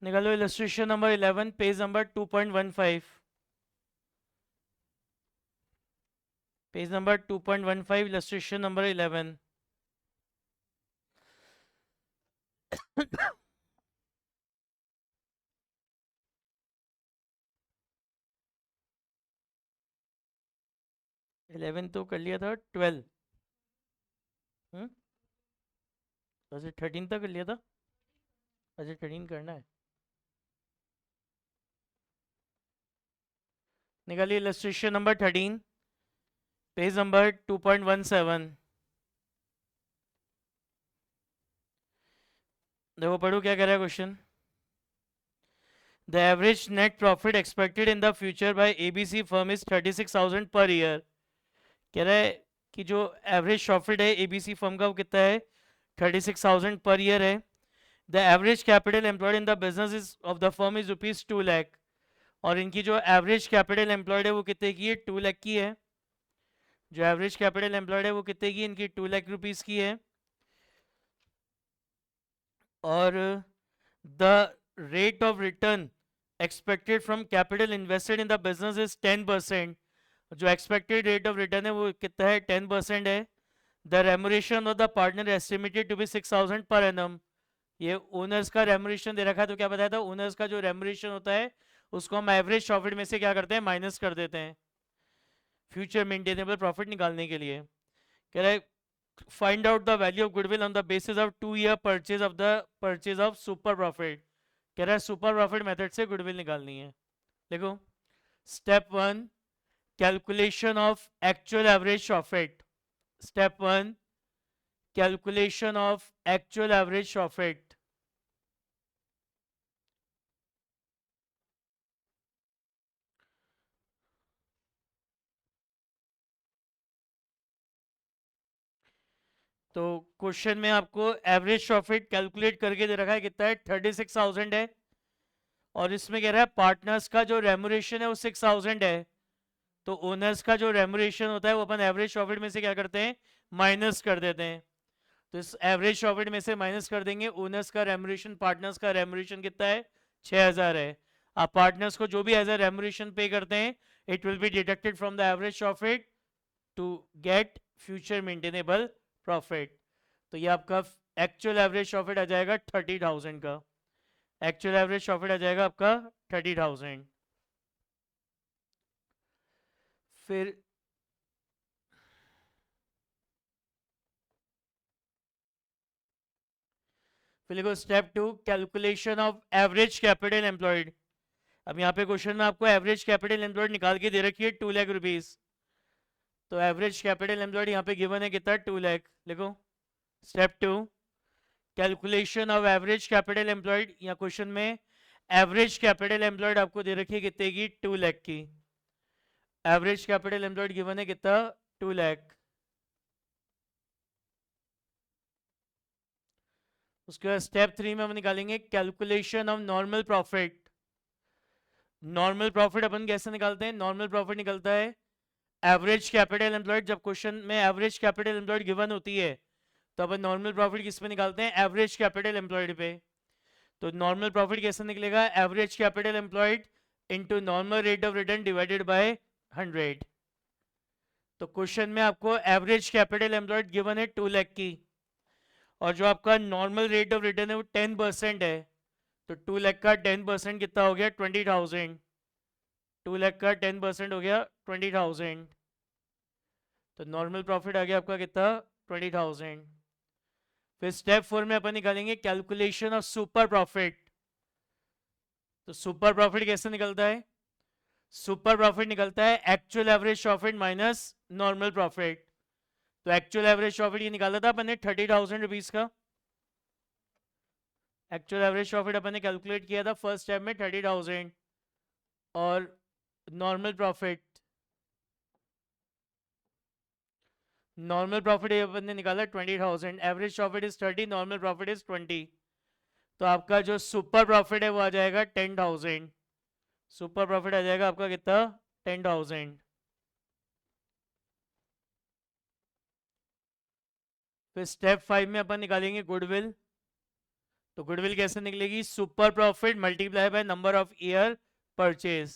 निकालो illustration number 11 page number 2.15। Page number 2.15 illustration number 11। 11 तो कर लिया था, 12। हम्म, अच्छा 13 तक कर लिया था। अच्छा 13 करना है। निकालिए इलस्ट्रेशन नंबर 13 पेज नंबर 2.17। देखो पढ़ो क्या कह रहा है question. The average net profit expected in the future bye ABC firm is 36,000 per year. कह रहा है कि जो एवरेज प्रॉफिट है एबीसी फर्म का वो कितना है, 36,000 पर ईयर है। The average capital employed in the business is of the firm is rupees 2 lakh. और इनकी जो एवरेज कैपिटल एम्प्लॉयड है वो कितने की है, 2 लाख की है। जो एवरेज कैपिटल एम्प्लॉयड है वो कितने की, इनकी 2 लाख रुपीज की है। और the rate of return expected from capital invested in the business is 10%। जो एक्सपेक्टेड रेट ऑफ रिटर्न है वो कितना है, 10% है। The remuneration of the partner estimated to be 6,000 per annum. ये ओनर्स का रेमुरेशन दे रखा है, तो क्या बताया था, ओनर्स का जो रेमुरेशन होता है उसको हम एवरेज प्रॉफिट में से क्या करते हैं, माइनस कर देते हैं फ्यूचर मेंटेनेबल प्रॉफिट निकालने के लिए। कह रहा है find out the value of goodwill on the basis of 2 year purchase of super profit. कह रहा है सुपर प्रॉफिट मेथड से गुडविल निकालनी है। देखो step 1 calculation of actual average profit. Step 1 calculation of actual average profit. तो question में आपको एवरेज प्रॉफिट कैलकुलेट करके दे रखा है, कितना है, 36,000 है। और इसमें कह रहा है पार्टनर्स का जो रेमुरेशन है वो 6,000 है। तो ओनर्स का जो रेमुरेशन होता है वो अपन एवरेज प्रॉफिट में से क्या करते हैं, माइनस कर देते हैं। तो इस एवरेज प्रॉफिट में से माइनस कर देंगे ओनर्स का रेमुरेशन, पार्टनर्स का रेमुरेशन कितना है, 6,000 है। आप पार्टनर्स को जो भी एज ए रेमुरेशन पे करते हैं it will be deducted from the average profit to get future maintainable profit. तो ये आपका एक्चुअल एवरेज प्रॉफिट आ जाएगा 30,000 का। एक्चुअल एवरेज प्रॉफिट आ जाएगा आपका 30,000। फिर लिखो step 2 calculation of average capital employed. अब यहाँ पे क्वेश्चन में आपको एवरेज कैपिटल एम्प्लॉयड निकाल के दे रखी है 2 लाख रुपीज। तो एवरेज कैपिटल एम्प्लॉयड यहाँ पे गिवन है कितना, 2 लाख। लिखो step 2 calculation of average capital employed. या क्वेश्चन में एवरेज कैपिटल एम्प्लॉयड आपको दे रखी है कितने की, 2 लाख की। एवरेज कैपिटल एम्प्लॉयड गिवन है कितना, 2 लाख। उसके बाद स्टेप 3 में हम निकालेंगे calculation of normal profit. Normal profit अपन कैसे निकालते हैं, नॉर्मल प्रॉफिट निकलता है एवरेज कैपिटल एम्प्लॉयड। जब क्वेश्चन में एवरेज कैपिटल एम्प्लॉयड गिवन होती है तो अपन नॉर्मल प्रॉफिट किस पे निकालते हैं, एवरेज कैपिटल एम्प्लॉयड पे। तो नॉर्मल प्रॉफिट कैसे निकलेगा, average capital employed into normal rate of return divided by 100। तो क्वेश्चन में आपको एवरेज कैपिटल एम्प्लॉयड गिवन है 2 लाख की, और जो आपका नॉर्मल रेट ऑफ रिटर्न है वो 10% है। तो 2 लाख का 10% कितना हो गया, 20,000। 2 लाख का 10% हो गया 20,000। तो नॉर्मल प्रॉफिट आ गया आपका कितना, 20,000। फिर स्टेप 4 में अपन निकालेंगे कैलकुलेशन ऑफ सुपर प्रॉफिट। तो सुपर प्रॉफिट कैसे निकलता है, सुपर प्रॉफिट निकलता है actual average profit minus normal profit. तो एक्चुअल एवरेज प्रॉफिट ये निकाला था अपन ने 30,000 रुपीज का। एक्चुअल एवरेज प्रॉफिट अपन ने कैलकुलेट किया था फर्स्ट स्टेप में 30,000। और नॉर्मल प्रॉफिट, नॉर्मल प्रॉफिट अपन ने निकाला 20,000। Average profit is 30, normal profit is 20। तो आपका जो सुपर प्रॉफिट है वो आ जाएगा 10,000। सुपर प्रॉफिट आ जाएगा आपका कितना, 10,000। फिर स्टेप 5 में अपन निकालेंगे गुडविल। तो गुडविल कैसे निकलेगी? Super profit multiply by number of year purchase,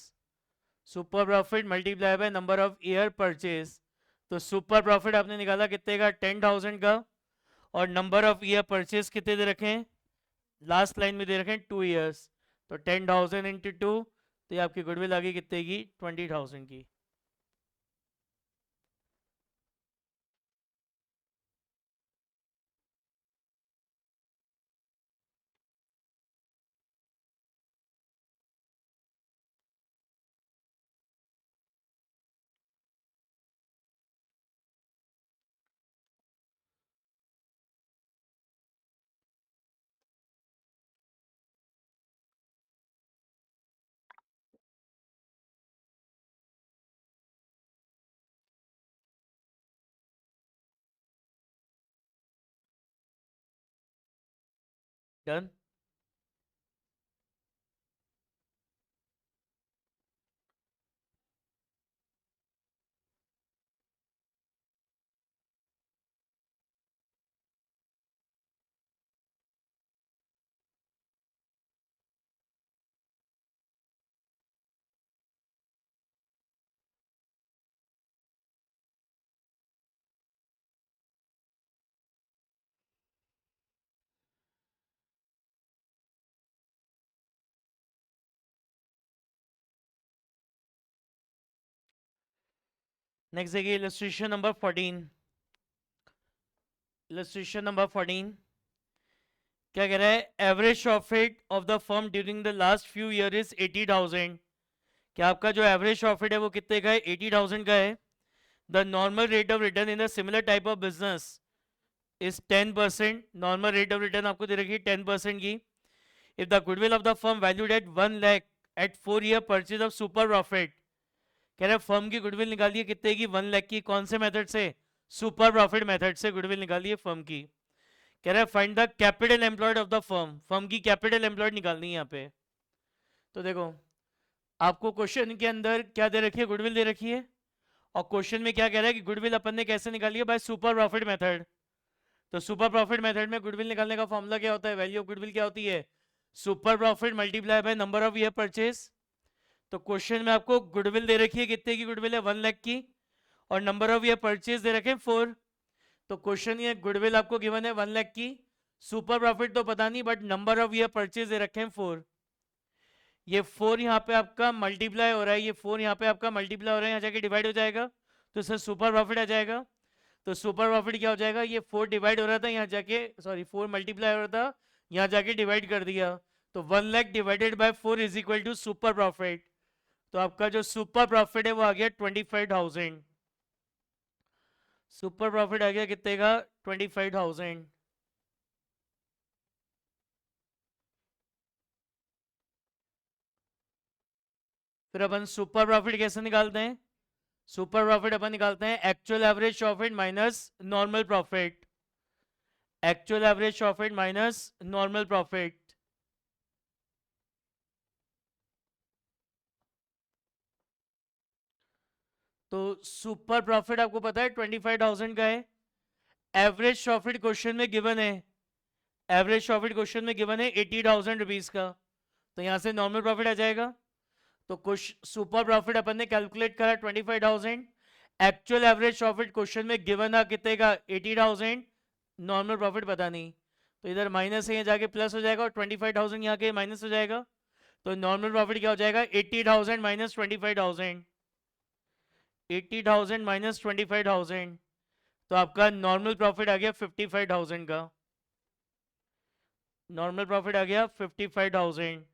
super profit multiply by number of year purchase. तो सुपर प्रॉफिट आपने निकाला कितने का? 10,000 का। और नंबर ऑफ ईयर परचेज कितने दे रखे हैं? लास्ट लाइन में दे रखे हैं 2 ईयर्स। तो 10,000 इंटू 2, तो ये आपकी गुडविल आ गई कितने की? 20,000 की। डन। नेक्स्ट देखिए इलस्ट्रेशन नंबर 14। इलस्ट्रेशन नंबर 14 क्या कह रहा है? Average profit of the firm during the last few year is 80,000। क्या आपका जो एवरेज प्रॉफिट है वो कितने का है? 80,000 का है। The normal rate of return in the similar type of business is 10%। Normal rate of return आपको दे रखी है 10% की। If the goodwill of the firm valued at 1 lakh at 4 year purchase of super profit. कह रहे हैं फर्म की goodwill निकालिए कितने की? 1 लाख की। कौन से मेथड से? सुपर प्रॉफिट मेथड से गुडविल निकालिए फर्म की। कह रहा है find the capital employed of the firm. Firm की कैपिटल एम्प्लॉयड निकालनी है यहाँ पे। तो देखो आपको क्वेश्चन के अंदर क्या दे रखी है? गुडविल दे रखी है। और क्वेश्चन में क्या कह रहा है कि गुडविल अपन ने कैसे निकाली है? By super profit method. तो सुपर प्रॉफिट मेथड में गुडविल निकालने का फॉर्मूला क्या होता है? वैल्यू ऑफ गुडविल क्या होती है? Super profit multiply by number of year purchase. तो क्वेश्चन में आपको गुडविल दे रखी है कितने की? गुडविल है 1 लाख की। और नंबर ऑफ ईयर परचेज दे रखे 4। तो क्वेश्चन ये गुडविल आपको गिवन है 1 लाख की। सुपर प्रॉफिट तो पता नहीं, but number of year purchase दे रखे हैं 4। ये 4 यहाँ पे आपका मल्टीप्लाई हो रहा है, ये 4 यहाँ पे आपका मल्टीप्लाई हो रहा है, यहाँ जाके डिवाइड हो जाएगा तो इससे सुपर प्रॉफिट आ जाएगा। तो सुपर प्रॉफिट क्या हो जाएगा? ये 4 डिवाइड हो रहा था, यहाँ जाके सॉरी 4 मल्टीप्लाई हो रहा था, यहाँ जाके डिवाइड कर दिया। तो 1 lakh divided by 4 is equal to super profit. तो आपका जो सुपर प्रॉफिट है वो आ गया 25,000। सुपर प्रॉफिट आ गया कितने का? 25,000। फिर अपन सुपर प्रॉफिट कैसे निकालते हैं? सुपर प्रॉफिट अपन निकालते हैं actual average profit minus normal profit. Actual average profit minus normal profit. तो सुपर प्रॉफिट आपको पता है 25,000 का है। एवरेज प्रॉफिट क्वेश्चन में गिवन है, एवरेज प्रॉफिट क्वेश्चन में गिवन है 80,000 रुपीज का। तो यहां से नॉर्मल प्रॉफिट आ जाएगा। तो कुछ सुपर प्रॉफिट अपन ने कैलकुलेट करा 25,000। एक्चुअल एवरेज प्रॉफिट क्वेश्चन में गिवन है कितने का? 80,000। नॉर्मल प्रॉफिट पता नहीं, तो इधर माइनस है, यहाँ जाके प्लस हो जाएगा और 25,000 यहाँ के माइनस हो जाएगा। तो नॉर्मल प्रॉफिट क्या हो जाएगा? 80,000 माइनस 25,000। 80,000 माइनस 25,000, तो आपका नॉर्मल प्रॉफिट आ गया 55,000 का। नॉर्मल प्रॉफिट आ गया 55,000।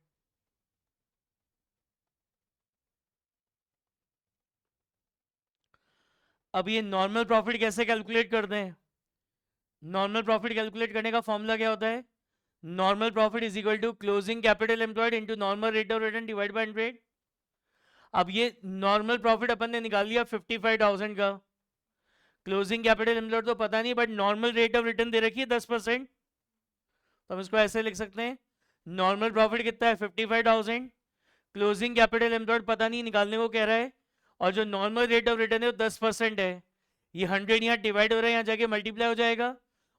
अब ये नॉर्मल प्रॉफिट कैसे कैलकुलेट करते हैं? नॉर्मल प्रॉफिट कैलकुलेट करने का फॉर्मूला क्या होता है? Normal profit is equal to closing capital employed into normal rate of return divide by 100। अब ये नॉर्मल प्रॉफिट अपन ने निकाल लिया 55,000 का। क्लोजिंग कैपिटल एम्प्लॉयड तो पता नहीं, but normal rate of return दे रखी है 10%। तो हम इसको ऐसे लिख सकते हैं, नॉर्मल प्रॉफिट कितना है? 55,000। क्लोजिंग कैपिटल एम्प्लॉयड पता नहीं, निकालने को कह रहा है। और जो नॉर्मल रेट ऑफ रिटर्न है वो 10% है। ये 100 यहाँ डिवाइड हो रहा है, यहाँ जाके मल्टीप्लाई हो जाएगा।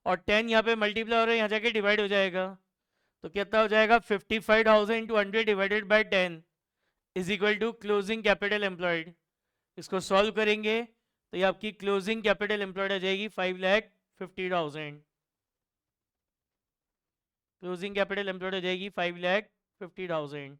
और 10 यहाँ पे मल्टीप्लाई हो रहा है, यहाँ जाके डिवाइड हो जाएगा। तो कितना हो जाएगा 55,000 into 100 divided by 10 is equal to closing capital employed. इसको सॉल्व करेंगे तो ये आपकी क्लोजिंग कैपिटल एम्प्लॉयड आ जाएगी 5,50,000। क्लोजिंग कैपिटल एम्प्लॉयड आ जाएगी 5,50,000।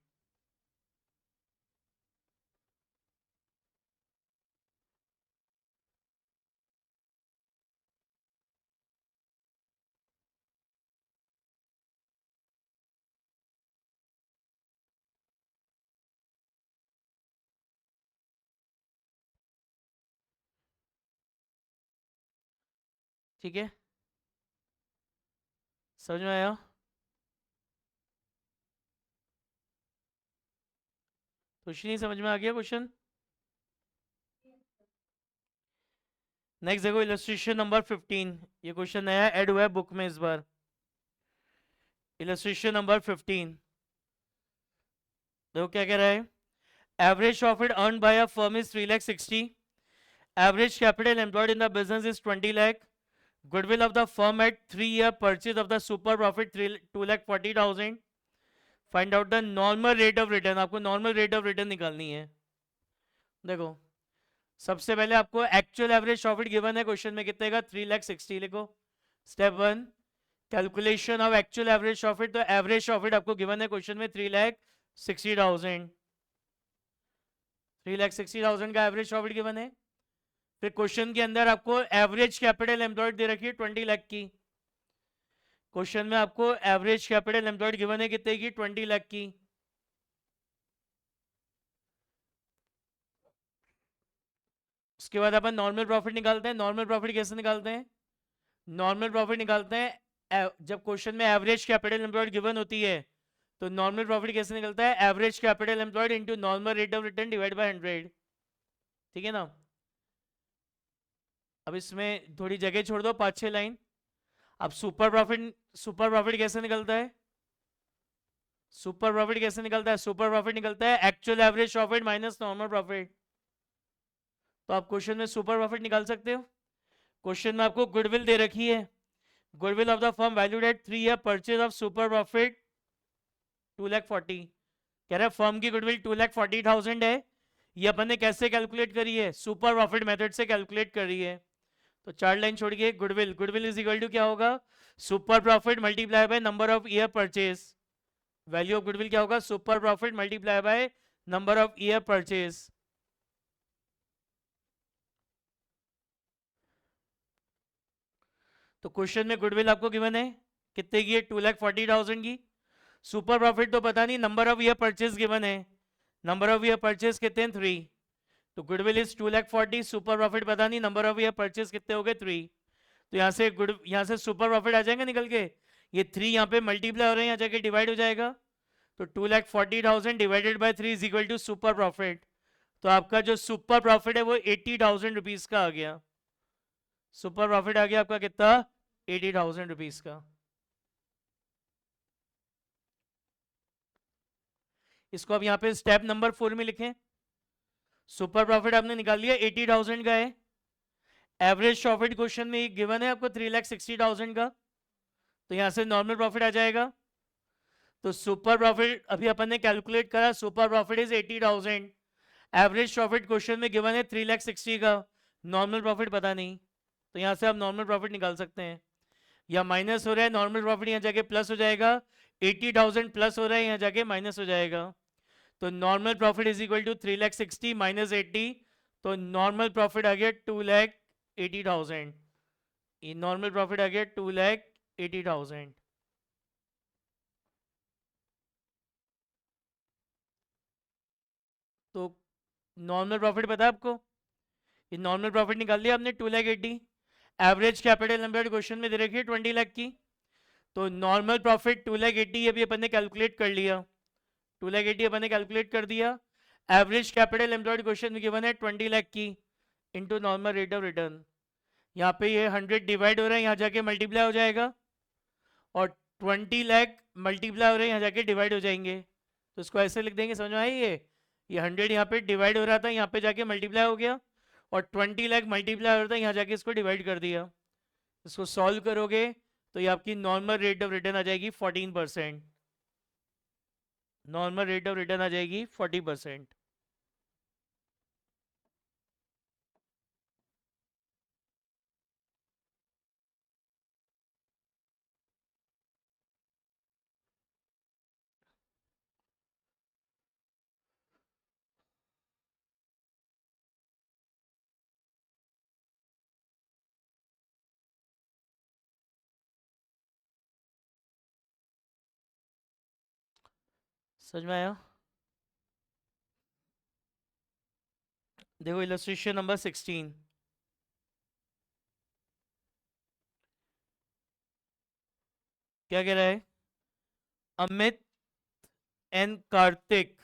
ठीक है, समझ में आया? कुछ नहीं समझ में आ गया क्वेश्चन? नेक्स्ट देखो इलस्ट्रेशन नंबर 15। ये क्वेश्चन नया ऐड हुआ है बुक में इस बार। इलस्ट्रेशन नंबर 15 देखो क्या कह रहा है। Average profit earn by a firm is 3,60,000। Average capital employed in the business is 20 lakh. Goodwill of the firm at 3 year purchase of the super profit 2,40,000। Find out the normal rate of return. आपको normal rate of return निकालनी है। देखो सबसे पहले आपको actual average profit given है question में कितने का 3,60,000 लिखो। Step 1 calculation of actual average profit. तो एवरेज प्रॉफिट आपको गिवन है क्वेश्चन में 3,60,000। 3,60,000 का एवरेज प्रॉफिट गिवन है। फिर क्वेश्चन के अंदर आपको एवरेज कैपिटल एम्प्लॉयड दे रखी है 20 लाख की। क्वेश्चन में आपको एवरेज कैपिटल एम्प्लॉयड गिवन है कितने की 20 लाख की। उसके बाद अपन नॉर्मल प्रॉफिट निकालते हैं। नॉर्मल प्रॉफिट कैसे निकालते हैं? नॉर्मल प्रॉफिट निकालते हैं जब क्वेश्चन में एवरेज कैपिटल एम्प्लॉयड गिवन होती है तो नॉर्मल प्रॉफिट कैसे निकलता है? Average capital employed into normal rate of return divide by 100। ठीक है ना? अब इसमें थोड़ी जगह छोड़ दो, 5-6 लाइन। अब सुपर प्रॉफिट कैसे निकलता है? सुपर प्रॉफिट कैसे निकलता है? सुपर प्रॉफिट निकलता है actual average profit minus normal profit. तो आप क्वेश्चन में सुपर प्रॉफिट निकाल सकते हो। क्वेश्चन में आपको गुडविल दे रखी है। Goodwill of the firm valued eight 3 year purchase of super profit 2,40,000। कह रहा है फर्म की गुडविल 2,40,000 है। ये अपन ने कैसे कैलकुलेट करी है? सुपर प्रॉफिट मेथड से कैलकुलेट करी है। तो 4 लाइन छोड़िए। Goodwill, goodwill is equal to क्या होगा? Super profit multiply by number of year purchase. Value of goodwill क्या होगा? Super profit multiply by number of year purchase. तो क्वेश्चन में गुडविल आपको गिवन है कितने की है? 2,40,000 की। सुपर प्रॉफिट तो पता नहीं, number of year purchase given है। नंबर ऑफ ईयर परचेज कितने हैं? 3। तो गुडविल इज 2,40,000। सुपर प्रॉफिट पता नहीं, नंबर ऑफ ईयर परचेज कितने हो गए? 3। तो यहाँ से सुपर प्रॉफिट आ जाएगा निकल के। ये 3 यहाँ पे मल्टीप्लाई हो रहे हैं, यहाँ जाके डिवाइड हो जाएगा। तो 2,40,000 divided by 3 is equal to super profit. तो आपका जो सुपर प्रॉफिट है वो 80,000 रुपीज का आ गया। सुपर प्रॉफिट आ गया आपका कितना? 80,000 रुपीज का। इसको अब यहाँ पे स्टेप नंबर 4 में लिखें। सुपर प्रॉफिट आपने निकाल लिया, 80,000 का है। एवरेज प्रॉफिट क्वेश्चन में गिवन है आपको 3,60,000 का। तो यहां से नॉर्मल प्रॉफिट आ जाएगा। तो सुपर प्रॉफिट अभी अपन ने कैलकुलेट करा, super profit is 80,000। Average profit question में गिवन है 3,60,000 का। नॉर्मल प्रॉफिट पता नहीं, तो यहां से आप नॉर्मल प्रॉफिट निकाल सकते हैं। या माइनस हो रहा है, नॉर्मल प्रॉफिट यहाँ जाके प्लस हो जाएगा। 80,000 प्लस हो रहा है, यहाँ जाके माइनस हो जाएगा। तो normal profit is equal to 3,60,000 minus 80। तो नॉर्मल प्रॉफिट आ गया 2,80,000। ये नॉर्मल प्रॉफिट आ गया 2,80,000। तो नॉर्मल प्रॉफिट पता है आपको? ये नॉर्मल प्रॉफिट निकाल लिया आपने 2,80,000। एवरेज कैपिटल एम्प्लॉयड क्वेश्चन में दे रखी है 20 लाख की। तो नॉर्मल प्रॉफिट 2,80,000 अभी अपन ने कैलकुलेट कर लिया। 2,80,000 अपन ने कैलकुलेट कर दिया। एवरेज कैपिटल एम्प्लॉयड क्वेश्चन में गिवन है 20 लाख की into normal rate of return. यहाँ पे ये 100 डिवाइड हो रहा है, यहाँ जाके मल्टीप्लाई हो जाएगा। और 20 लाख मल्टीप्लाई हो रहे हैं, यहाँ जाके डिवाइड हो जाएंगे। तो इसको ऐसे लिख देंगे, समझ में आई? ये 100 यहाँ पे डिवाइड हो रहा था, यहाँ पे जाके मल्टीप्लाई हो गया। और 20 लाख मल्टीप्लाई हो रहा था, यहाँ जाके इसको डिवाइड कर दिया। इसको सॉल्व करोगे तो ये आपकी नॉर्मल रेट ऑफ रिटर्न आ जाएगी 14%। नॉर्मल रेट ऑफ रिटर्न आ जाएगी 40%। समझ में आया? देखो इलस्ट्रेशन नंबर 16, क्या कह रहा है? Amit and Kartik,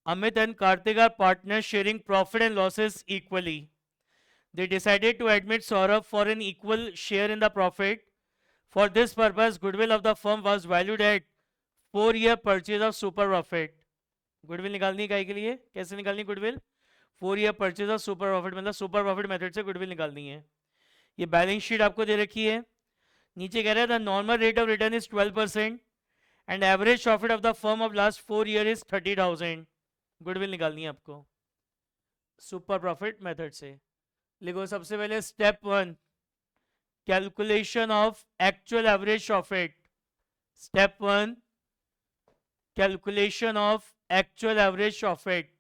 Amit and Karthik are partners sharing profit and losses equally. They decided to admit Saurabh for an equal share in the profit. For this purpose, goodwill of the firm was valued at 4-year purchase of super profit. Goodwill निकालनी है के लिए, कैसे निकालनी goodwill? 4-year purchase of super profit, मतलब super profit method से goodwill निकालनी है। ये बैलेंस शीट आपको दे रखी है। नीचे कह रहा है the normal rate of return is 12% and average profit of the firm of last 4 year is 30,000। Goodwill निकालनी है आपको सुपर प्रॉफिट मेथड से। लिखो सबसे पहले step 1, calculation of actual average profit. Step 1, calculation of actual average profit.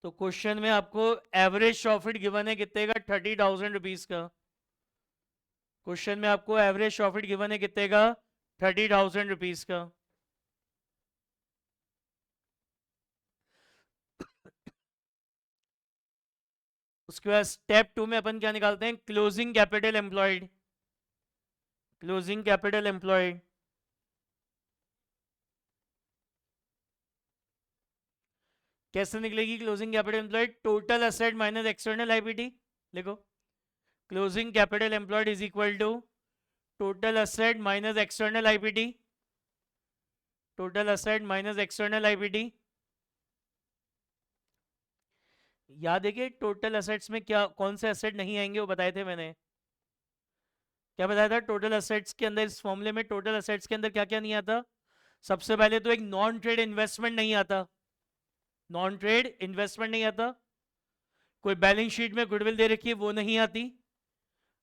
तो question में आपको एवरेज प्रॉफिट गिवन है कितने का? 30,000 रुपीज का। क्वेश्चन में आपको एवरेज प्रॉफिट गिवन है कितने का? 30,000 रुपीज का। उसके बाद स्टेप 2 में अपन क्या निकालते हैं? Closing capital employed. Closing capital employed कैसे निकलेगी? Closing capital employed total asset minus external liability. लिखो closing capital employed is equal to total asset minus external liability. Total asset minus external liability. याद है कि टोटल एसेट्स में क्या कौन से एसेट नहीं आएंगे वो बताए थे मैंने। क्या बताया था? टोटल एसेट्स के अंदर, इस फॉर्मूले में टोटल एसेट्स के अंदर क्या क्या नहीं आता? सबसे पहले तो एक नॉन ट्रेड इन्वेस्टमेंट नहीं आता। नॉन ट्रेड इन्वेस्टमेंट नहीं आता। कोई बैलेंस शीट में गुडविल दे रखी है वो नहीं आती।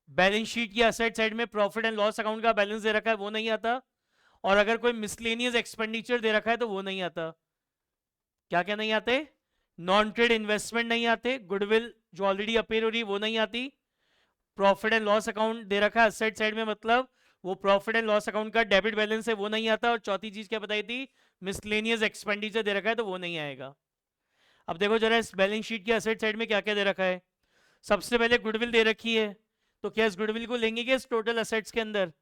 बैलेंस शीट की एसेट साइड में प्रॉफिट एंड लॉस अकाउंट का बैलेंस दे रखा है वो नहीं आता। और अगर कोई मिसलेनियस एक्सपेंडिचर दे रखा है तो वो नहीं आता। क्या क्या नहीं आते? नॉन ट्रेड इन्वेस्टमेंट नहीं आते, गुडविल जो ऑलरेडी अपेयर हो रही है वो नहीं आती, प्रॉफिट एंड लॉस अकाउंट दे रखा है एसेट साइड में, मतलब वो प्रॉफिट एंड लॉस अकाउंट का डेबिट बैलेंस है वो नहीं आता। और चौथी चीज क्या बताई थी? मिसलेनियस एक्सपेंडिचर दे रखा है तो वो नहीं आएगा। अब देखो जरा इस बैलेंस शीट की एसेट साइड में क्या क्या दे रखा है। सबसे पहले गुडविल दे रखी है, तो क्या इस गुडविल को लेंगे क्या इस टोटल एसेट्स के अंदर?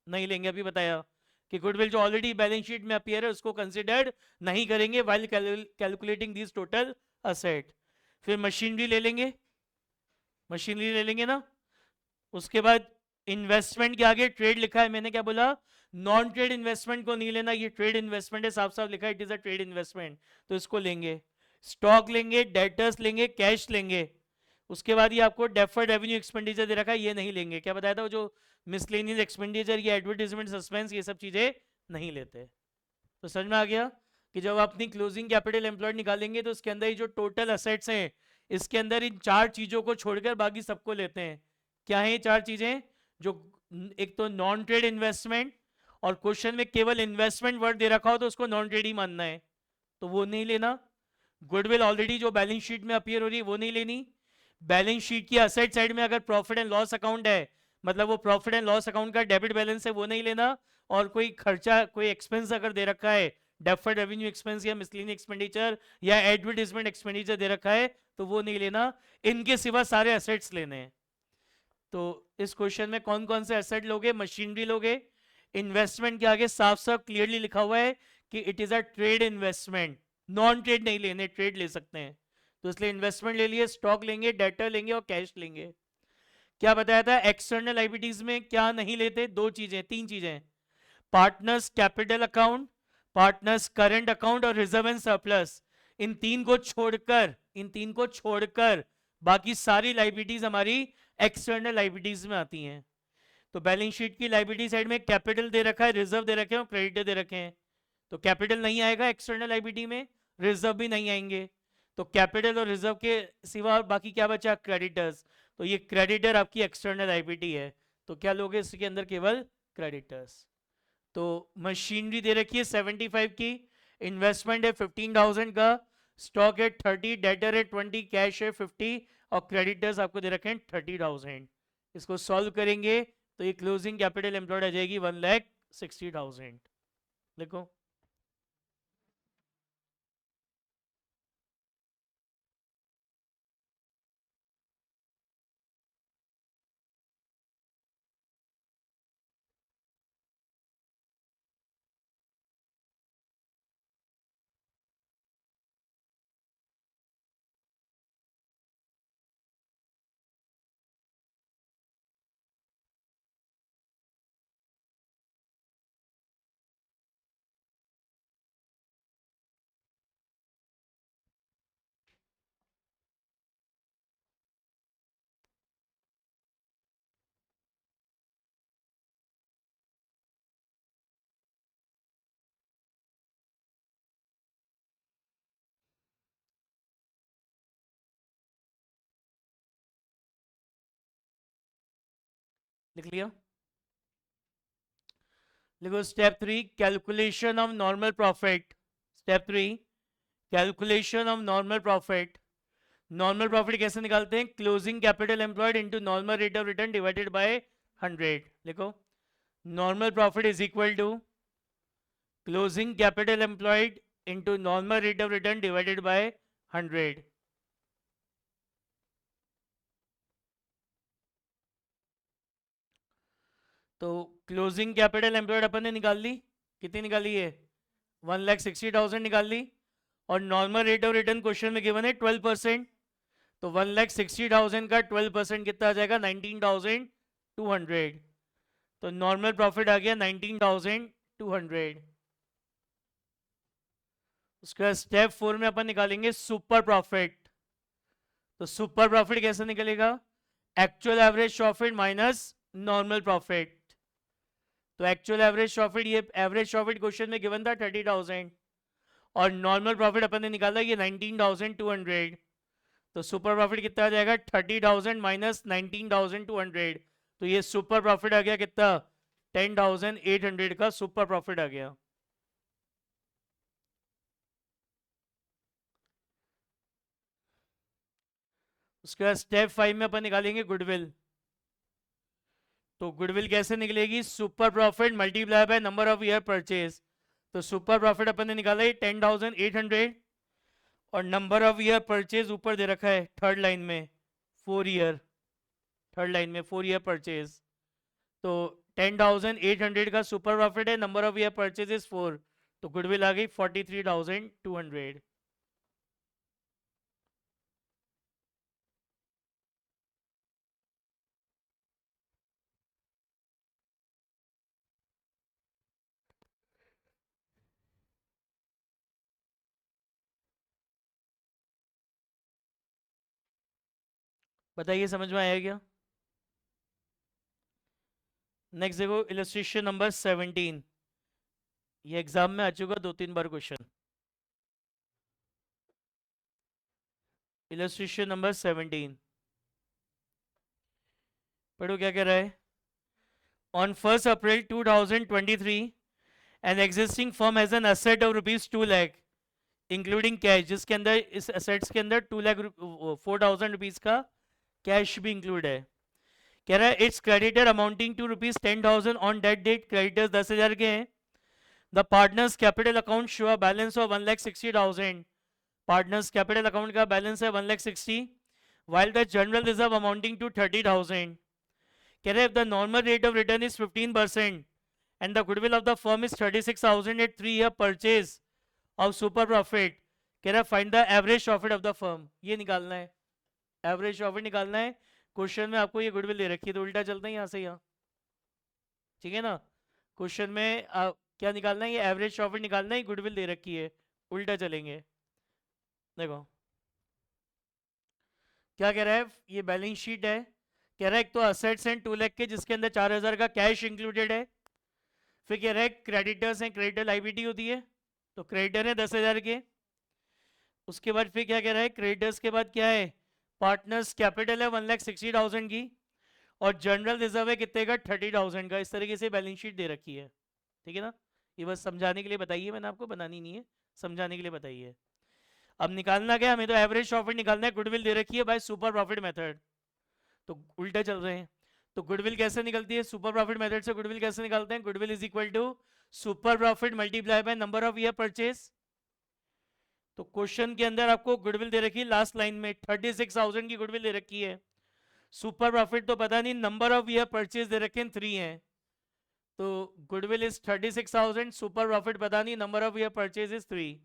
नहीं लेंगे। अभी बताया कि गुडविल जो ऑलरेडी बैलेंस शीट में अपीयर है उसको कंसिडर्ड नहीं करेंगे while calculating this total asset. फिर मशीनरी ले लेंगे, मशीनरी ले लेंगे ना। उसके बाद इन्वेस्टमेंट के आगे ट्रेड लिखा है, मैंने क्या बोला? नॉन ट्रेड इन्वेस्टमेंट को नहीं लेना, ये ट्रेड इन्वेस्टमेंट है, साफ साफ लिखा है it is a trade investment, तो इसको लेंगे। स्टॉक लेंगे, डेटर्स लेंगे, कैश लेंगे। उसके बाद ये आपको डेफर्ड रेवेन्यू एक्सपेंडिचर दे रखा है, ये नहीं लेंगे। क्या बताया था? वो जो मिसलेनियस एक्सपेंडिचर, ये एडवर्टाइजमेंट, सस्पेंस, ये सब चीजें नहीं लेते। तो समझ में आ गया कि जब आप अपनी क्लोजिंग कैपिटल एम्प्लॉयड निकालेंगे तो उसके अंदर ये जो टोटल असेट्स हैं इसके अंदर इन चार चीजों को छोड़कर बाकी सबको लेते हैं। क्या है ये चार चीजें? जो एक तो नॉन ट्रेड इन्वेस्टमेंट, और क्वेश्चन में केवल इन्वेस्टमेंट वर्ड दे रखा हो तो उसको नॉन ट्रेड ही मानना है, तो वो नहीं लेना। गुडविल ऑलरेडी जो बैलेंस शीट में अपीयर हो रही है वो नहीं लेनी। बैलेंस शीट की असेट साइड में अगर प्रॉफिट एंड लॉस अकाउंट है, मतलब वो प्रॉफिट एंड लॉस अकाउंट का डेबिट बैलेंस है, वो नहीं लेना। और कोई खर्चा, कोई एक्सपेंस अगर दे रखा है, डेफर्ड रेवेन्यू एक्सपेंस या मिसलिनियस एक्सपेंडिचर या एडवर्टाइजमेंट एक्सपेंडिचर दे रखा है, तो वो नहीं लेना। इनके सिवा सारे एसेट्स लेने हैं। तो इस क्वेश्चन में कौन कौन से एसेट लोगे? मशीनरी लोगे। इन्वेस्टमेंट के आगे साफ साफ क्लियरली लिखा हुआ है कि it is a trade investment, non trade नहीं लेने, ट्रेड ले सकते हैं, तो इसलिए इन्वेस्टमेंट ले लिए। स्टॉक लेंगे, डेटर लेंगे और कैश लेंगे। क्या बताया था? एक्सटर्नल लायबिलिटीज में क्या नहीं लेते? दो चीजें, तीन चीजें, partners capital account, partners current account और रिजर्व एंड सरप्लस। इन तीन को छोड़कर, इन तीन को छोड़कर बाकी सारी लायबिलिटीज हमारी एक्सटर्नल लायबिलिटीज में आती हैं। तो बैलेंस शीट की लाइबिलिटी साइड में कैपिटल दे रखा है, रिजर्व दे रखे हैं और क्रेडिटर दे रखे हैं। तो कैपिटल नहीं आएगा एक्सटर्नल लाइबिलिटी में, रिजर्व भी नहीं आएंगे। तो कैपिटल और रिजर्व के सिवा और बाकी क्या बचा, क्रेडिटर्स। तो ये क्रेडिटर आपकी एक्सटर्नल लाइबिलिटी है। तो क्या लोगे इसके अंदर, केवल क्रेडिटर्स। तो मशीनरी दे रखी है 75 की, इन्वेस्टमेंट है 15,000 का, स्टॉक है 30, डेटर है 20, कैश है 50 और क्रेडिटर्स आपको दे रखे हैं 30,000। इसको सॉल्व करेंगे तो ये क्लोजिंग कैपिटल एम्प्लॉयड आ जाएगी 1,60,000। देखो लिख लिया। देखो step 3, calculation of normal profit. Step 3, calculation of normal profit. Normal profit कैसे निकालते हैं, closing capital employed into normal rate of return divided by 100। देखो normal profit is equal to closing capital employed into normal rate of return divided by 100। तो closing capital employed अपन ने निकाल ली, कितनी निकाली है, 1,60,000 निकाल ली। और normal rate of return question में गिवन है 12%। तो 1,60,000 का 12% कितना आ जाएगा, 19,200। तो नॉर्मल प्रॉफिट आ गया 19,200। उसका स्टेप 4 में अपन निकालेंगे सुपर प्रॉफिट। तो सुपर प्रॉफिट कैसे निकलेगा, actual average profit minus normal profit. तो एक्चुअल एवरेज प्रॉफिट, ये एवरेज प्रॉफिट क्वेश्चन में गिवन था 30,000 और नॉर्मल प्रॉफिट अपन ने निकाला ये 19,200। तो सुपर प्रॉफिट कितना आ जाएगा, 30,000 माइनस 19,200। तो ये सुपर प्रॉफिट आ गया कितना, 10,800 का सुपर प्रॉफिट आ गया। उसके बाद स्टेप 5 में अपन निकालेंगे गुडविल। तो गुडविल कैसे निकलेगी, super profit multiply by number of year purchase. तो सुपर प्रॉफिट अपन ने निकाला है 10,800 और नंबर ऑफ ईयर परचेज ऊपर दे रखा है थर्ड लाइन में 4 ईयर, थर्ड लाइन में 4 ईयर परचेज। तो 10,800 का सुपर प्रॉफिट है, number of year purchase is 4। तो गुडविल आ गई 43,200। बताइए समझ में आया क्या। नेक्स्ट देखो इलस्ट्रेशन नंबर 17। ये एग्जाम में आ चुका 2-3 बार क्वेश्चन। इलस्ट्रेशन नंबर 17 पढ़ो क्या कह रहा है। On 1 April 2023 an existing firm has an asset of rupees 2 lakh including cash, जिसके अंदर इस असेट्स के अंदर 2 लाख 4,000 रुपीज का कैश भी इंक्लूड है। कह रहा है it's creditor amounting to rupees 10,000 on date date, creditors 10,000 के हैं। The partners capital account show a balance of 1,60,000। Partners capital account का बैलेंस है 1,60,000 while the general reserve amounting to 30,000. कह रहे if the normal rate of return is 15% and the goodwill of the firm is 36,000 at 3-year purchase of super profit, कह रहा find the average profit of the firm. ये निकालना है, average profit निकालना है। Question में आपको ये गुडविल दे रखी है तो उल्टा चलते हैं यहाँ से यहाँ, ठीक है ना। क्वेश्चन में क्या निकालना है, ये एवरेज प्रॉफिट निकालना है, गुडविल दे रखी है, उल्टा चलेंगे। देखो क्या कह रहा है, ये बैलेंस शीट है, कह रहा है एक तो असेट्स हैं 2 लाख के जिसके अंदर 4000 का कैश इंक्लूडेड है। फिर कह रहा है क्रेडिटर्स हैं, क्रेडिटर लाइबिलिटी होती है, तो क्रेडिटर है 10,000 के। उसके बाद फिर क्या कह रहा है, क्रेडिटर्स के बाद क्या है, पार्टनर्स कैपिटल है 1,60,000 की, और जनरल रिजर्व है कितने का, 30,000 का। इस तरीके से बैलेंस शीट दे रखी है, ठीक है ना। ये बस समझाने के लिए बताइए, मैंने आपको बनानी नहीं है, समझाने के लिए बताइए। अब निकालना क्या, हमें तो एवरेज प्रॉफिट निकालना है, गुडविल दे रखी है बाय सुपर प्रॉफिट मेथड, तो उल्टे चल रहे हैं। तो गुडविल कैसे निकलती है, सुपर प्रॉफिट मेथड से गुडविल कैसे निकालते हैं, goodwill is equal to super profit multiply by number of year purchase. तो क्वेश्चन के अंदर आपको गुडविल दे रखी है लास्ट लाइन में 36,000 की गुडविल दे रखी है, सुपर प्रॉफिट तो पता नहीं, नंबर ऑफ ईयर परचेज दे रखे हैं 3 है, तो गुडविल इज 36,000, सुपर प्रॉफिट पता नहीं, number of year purchase is 3,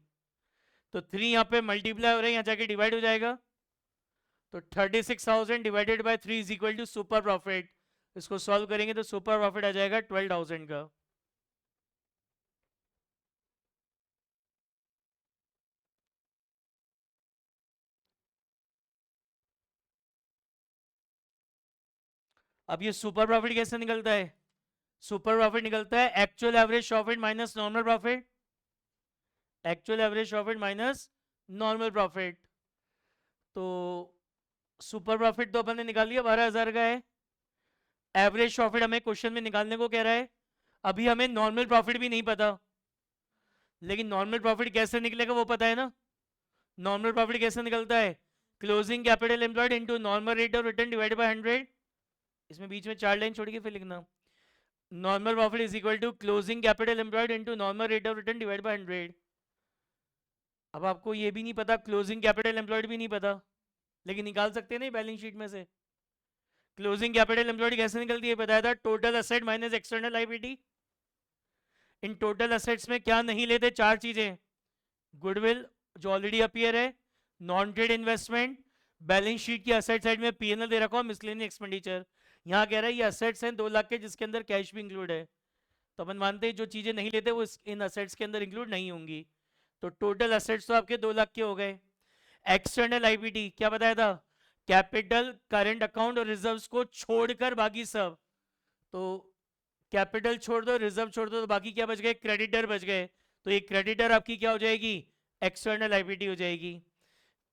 तो 3 यहाँ पे मल्टीप्लाई हो रहा है, यहाँ जाके डिवाइड हो जाएगा, तो 36,000 divided by 3 is equal to super profit. इसको सॉल्व करेंगे तो सुपर प्रॉफिट आ जाएगा 12,000 का। अब ये सुपर प्रॉफिट कैसे निकलता है, सुपर प्रॉफिट निकलता है actual average profit minus normal profit, actual average profit minus normal profit. तो सुपर प्रॉफिट तो अपन ने निकाल लिया 12,000 का है, एवरेज प्रॉफिट हमें क्वेश्चन में निकालने को कह रहा है, अभी हमें नॉर्मल प्रॉफिट भी नहीं पता, लेकिन नॉर्मल प्रॉफिट कैसे निकलेगा वो पता है ना। नॉर्मल प्रॉफिट कैसे निकलता है, closing capital employed into normal rate of return divided by 100। इसमें बीच में 4 लाइन छोड़ के फिर लिखना, normal profit is equal to closing capital employed into normal rate of return divided by 100। अब आपको ये भी नहीं पता, क्लोजिंग कैपिटल एम्प्लॉयड भी नहीं पता, लेकिन निकाल सकते हैं ना बैलेंस शीट में से। क्लोजिंग कैपिटल एम्प्लॉयड कैसे निकलती है, बताया था, total asset minus external liability. In total assets में क्या नहीं लेते, 4 चीजें, गुडविल जो ऑलरेडी अपीयर है, non trade investment, balance sheet की असेट साइड में पीएनएल दे रखा हो, मिसलेनियस एक्सपेंडिचर। यहाँ कह रहा है ये असेट्स हैं 2 लाख के जिसके अंदर कैश भी इंक्लूड है, तो अपन मानते हैं जो चीजें नहीं लेते वो इन असेट्स के अंदर इंक्लूड नहीं होंगी। तो टोटल असेट्स तो आपके 2 लाख के हो गए। एक्सटर्नल आईपीटी क्या बताया था, कैपिटल, करंट अकाउंट और रिजर्व्स को छोड़कर बाकी सब, तो कैपिटल छोड़ दो, रिजर्व छोड़ दो, तो बाकी क्या बच गए, क्रेडिटर बच गए, तो ये क्रेडिटर आपकी क्या हो जाएगी, एक्सटर्नल आईपीटी हो जाएगी।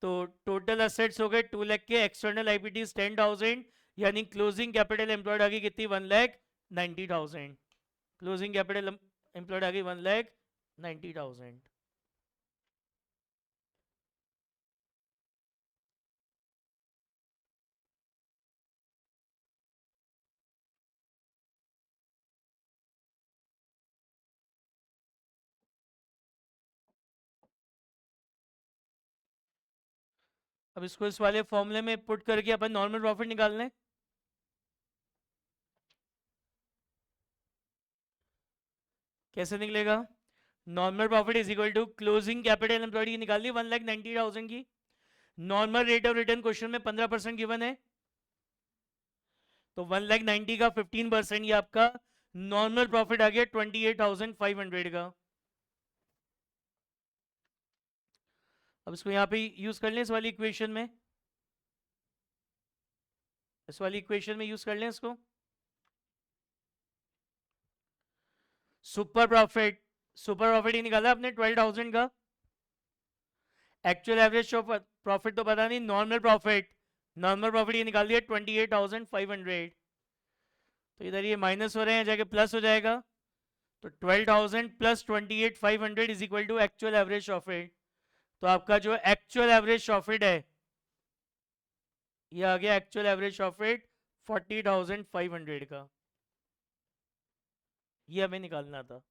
तो टोटल असेट्स हो गए 2 लाख के, एक्सटर्नल आईपीटी 10,000, यानी क्लोजिंग कैपिटल एम्प्लॉयड आ गई कितनी, 1,90,000। क्लोजिंग कैपिटल एम्प्लॉयड आ गई 1,90,000। अब इसको इस वाले फॉर्मूले में पुट करके अपन नॉर्मल प्रॉफिट निकाल लें। कैसे निकलेगा, normal profit is equal to closing capital employed की निकाल ली 1,90,000 की, normal rate of return question में 15% गिवन है, तो 1,90,000 का 15%, ये आपका नॉर्मल प्रॉफिट आ गया 28,500 का। अब इसको यहां पे यूज कर लें, इस वाली इक्वेशन में, इस वाली इक्वेशन में यूज कर लें इसको। सुपर प्रॉफिट, सुपर प्रॉफिट ही निकाला आपने 12,000 का, एक्चुअल एवरेज प्रॉफिट तो पता नहीं, नॉर्मल प्रॉफिट, नॉर्मल प्रॉफिट ये निकाल दिया 28,500, तो इधर ये माइनस हो रहे हैं, जाके प्लस हो जाएगा, तो 12,000 plus 28,500 is equal to actual average profit. तो आपका जो एक्चुअल एवरेज प्रॉफिट है, ये आ गया एक्चुअल एवरेज प्रॉफिट 40,500 का, ये हमें निकालना था।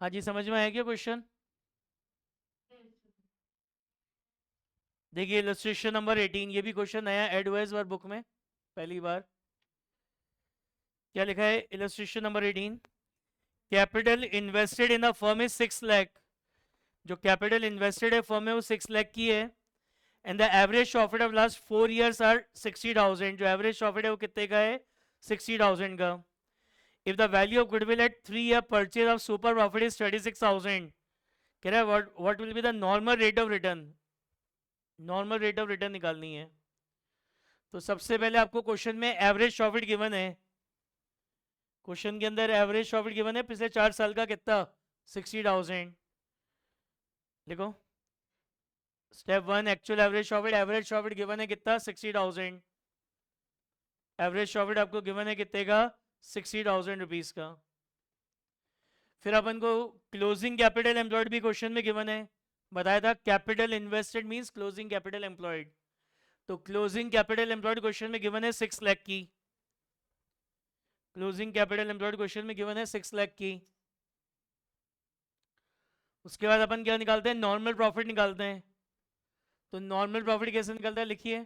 हाँ जी, समझ में आया क्या क्वेश्चन, देखिए इलस्ट्रेशन नंबर 18, ये भी क्वेश्चन नया ऐड हुआ है इस बार बुक में पहली बार। क्या लिखा है illustration number 18? Capital invested in the firm is 6 lakh. जो कैपिटल इन्वेस्टेड है फर्म में वो 6 लाख की है। And the average profit of last 4 years are 60,000। जो एवरेज प्रॉफिट है वो कितने का है? 60,000 का। If the value of goodwill at 3 year purchase of super profit is 36,000, कह रहा है what will be the normal rate of return. Normal rate of return निकालनी है। तो सबसे पहले आपको क्वेश्चन में एवरेज प्रॉफिट गिवन है। क्वेश्चन के अंदर एवरेज प्रॉफिट गिवन है पिछले 4 साल का, कितना? 60,000। लिखो step 1 actual average profit given है कितना? 60,000। एवरेज प्रॉफिट आपको गिवन है कितने का? 60,000 रुपीज का। फिर अपन को क्लोजिंग कैपिटल एम्प्लॉयड भी क्वेश्चन में गिवन है। बताया था capital invested means closing capital employed. तो क्लोजिंग कैपिटल एम्प्लॉयड क्वेश्चन में गिवन है 6 लाख की। क्लोजिंग कैपिटल एम्प्लॉयड क्वेश्चन में गिवन है 6 लाख की। उसके बाद अपन क्या निकालते हैं? नॉर्मल प्रॉफिट निकालते हैं। तो नॉर्मल प्रॉफिट कैसे निकलता है लिखिए।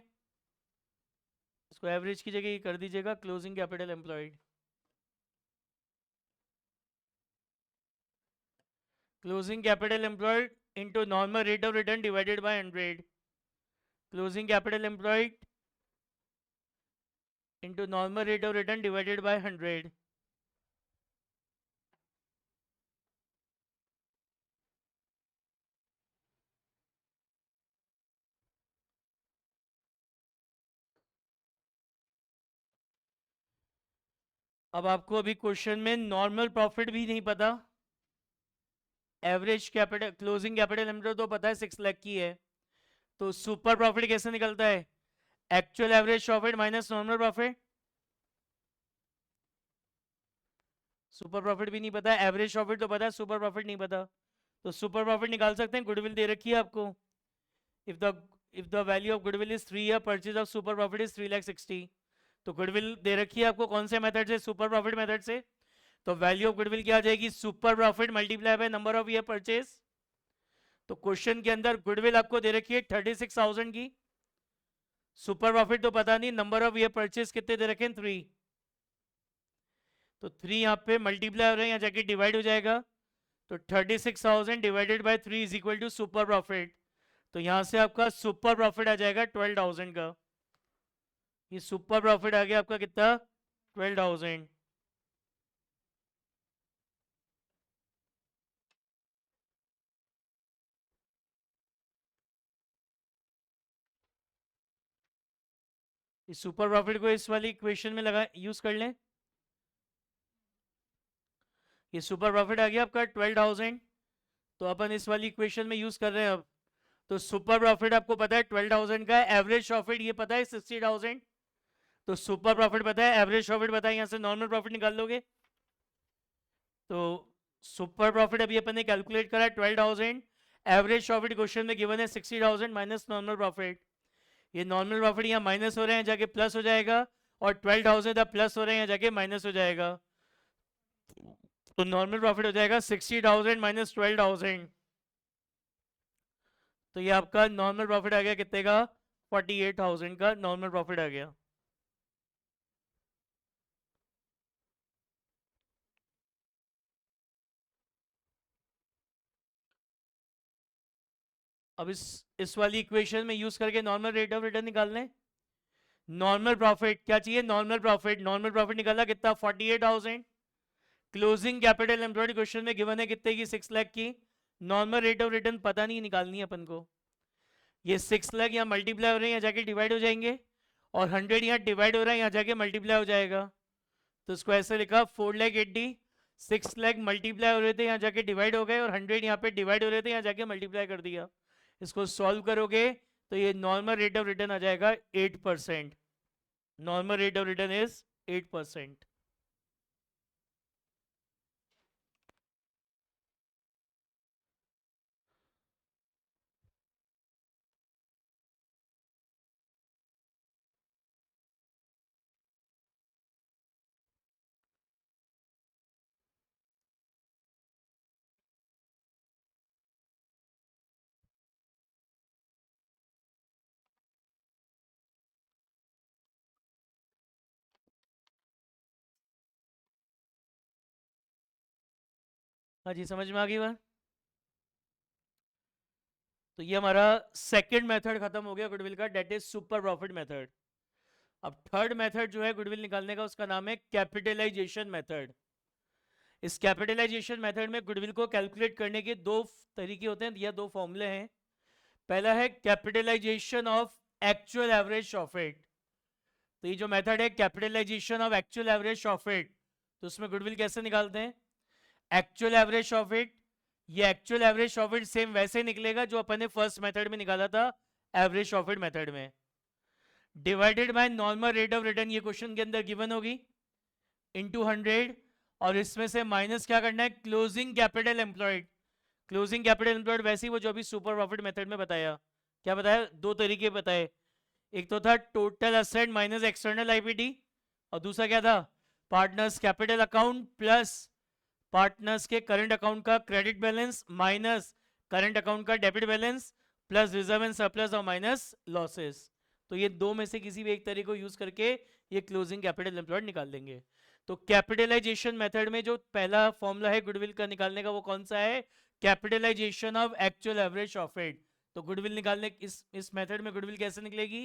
इसको एवरेज की जगह कर दीजिएगा closing capital employed. Closing capital employed into normal rate of return divided by 100। Closing capital employed into normal rate of return divided by 100। अब आपको अभी क्वेश्चन में नॉर्मल प्रॉफिट भी नहीं पता, average capital closing capital employed तो पता है 6 लाख की है। तो सुपर प्रॉफिट कैसे निकलता है? Actual average profit minus normal profit. Super profit भी नहीं पता है, एवरेज प्रॉफिट तो पता है, सुपर प्रॉफिट नहीं पता। तो सुपर प्रॉफिट निकाल सकते हैं। गुडविल दे रखी है आपको। If the value of goodwill is 3 year purchase of super profit is 3,60,000। तो गुडविल दे रखी है आपको कौन से मेथड से? सुपर प्रॉफिट मेथड से। तो वैल्यू ऑफ गुडविल क्या आ जाएगी? Super profit multiply by number of year purchase. तो क्वेश्चन के अंदर गुडविल आपको दे रखी है 36,000 की। सुपर प्रॉफिट तो पता नहीं, नंबर ऑफ ईयर परचेज कितने दे रखे हैं? 3। तो 3 यहाँ पे मल्टीप्लाई हो रहे हैं, यहाँ जाके डिवाइड हो जाएगा। तो 36,000 divided by 3 is equal to super profit. तो यहां से आपका सुपर प्रॉफिट आ जाएगा 12,000 का। ये सुपर प्रॉफिट आ गया आपका कितना? 12,000। इस सुपर प्रॉफिट को इस वाली इक्वेशन में लगा यूज कर लें। ये सुपर प्रॉफिट आ गया आपका 12,000। तो अपन इस वाली इक्वेशन में यूज कर रहे हैं अब। तो सुपर प्रॉफिट आपको पता है 12,000 का है, एवरेज प्रॉफिट ये पता है 60,000। तो सुपर प्रॉफिट पता है, एवरेज प्रॉफिट पता है, यहां से नॉर्मल प्रॉफिट निकाल लोगे। तो सुपर प्रॉफिट अभी अपन ने कैलकुलेट करा 12,000। एवरेज प्रॉफिट क्वेश्चन में गिवन है 60,000 माइनस नॉर्मल प्रॉफिट। ये नॉर्मल प्रॉफिट यहाँ माइनस हो रहे हैं, जाके प्लस हो जाएगा। और 12,000 प्लस हो रहे हैं, यहाँ जाके माइनस हो जाएगा। तो नॉर्मल प्रॉफिट हो जाएगा 60,000 माइनस 12,000। तो ये आपका नॉर्मल प्रॉफिट आ गया कितने का? 48,000 का नॉर्मल प्रॉफिट आ गया। अब इस वाली इक्वेशन में यूज करके नॉर्मल रेट ऑफ रिटर्न निकाल लें। नॉर्मल प्रॉफिट क्या चाहिए? नॉर्मल प्रॉफिट निकाला कितना? 48,000। क्लोजिंग कैपिटल एम्प्लॉयड क्वेश्चन में गिवन है कितने की? 6 लाख की। नॉर्मल रेट ऑफ रिटर्न पता नहीं, निकालनी है अपन को। ये 6 लाख यहाँ मल्टीप्लाई हो रहे हैं, यहाँ जाके डिवाइड हो जाएंगे। और 100 यहाँ डिवाइड हो रहा है, यहाँ जाके मल्टीप्लाई हो जाएगा। तो इसको ऐसे लिखा 4,80,000। 6 लाख मल्टीप्लाई हो रहे थे, यहाँ जाके डिवाइड हो गए, और 100 यहाँ पे डिवाइड हो रहे थे, यहाँ जाके मल्टीप्लाई कर दिया। इसको सॉल्व करोगे तो ये नॉर्मल रेट ऑफ रिटर्न आ जाएगा 8%। Normal rate of return is 8%। हाँ जी, समझ में आ गई बात। तो ये हमारा सेकंड मेथड खत्म हो गया गुडविल का, that is super profit method. अब थर्ड मेथड जो है गुडविल निकालने का, उसका नाम है कैपिटलाइजेशन मेथड। इस कैपिटलाइजेशन मेथड में गुडविल को कैलकुलेट करने के दो तरीके होते हैं या दो फॉर्मूले हैं। पहला है capitalisation of actual average profit. तो ये जो मेथड है capitalisation of actual average profit, तो उसमें गुडविल कैसे निकालते हैं? एक्चुअल एवरेज प्रॉफिट, ये एक्चुअल एवरेज प्रॉफिट सेम वैसे निकलेगा जो अपन ने फर्स्ट मेथड में निकाला था, एवरेज प्रॉफिट मेथड में, divided by normal rate of return, ये क्वेश्चन के अंदर गिवन होगी, इनटू 100, और इसमें से माइनस क्या करना है? Closing capital employed. Closing capital employed वैसे ही वो जो अभी सुपर प्रॉफिट मेथड में बताया, क्या बताया? दो तरीके बताए, एक तो था टोटल असेट माइनस एक्सटर्नल आईपीटी, और दूसरा क्या था? Partners capital account plus partners के करंट अकाउंट का credit balance minus current account का debit balance plus reserve and surplus और माइनस लॉसेस। तो ये दो में से किसी भी एक तरीके को यूज करके ये क्लोजिंग कैपिटल एम्प्लॉयड निकाल देंगे। तो कैपिटलाइजेशन मेथड में जो पहला फॉर्मूला है गुडविल का निकालने का, वो कौन सा है? Capitalisation of actual average profit. तो गुडविल निकालने इस मेथड में गुडविल कैसे निकलेगी?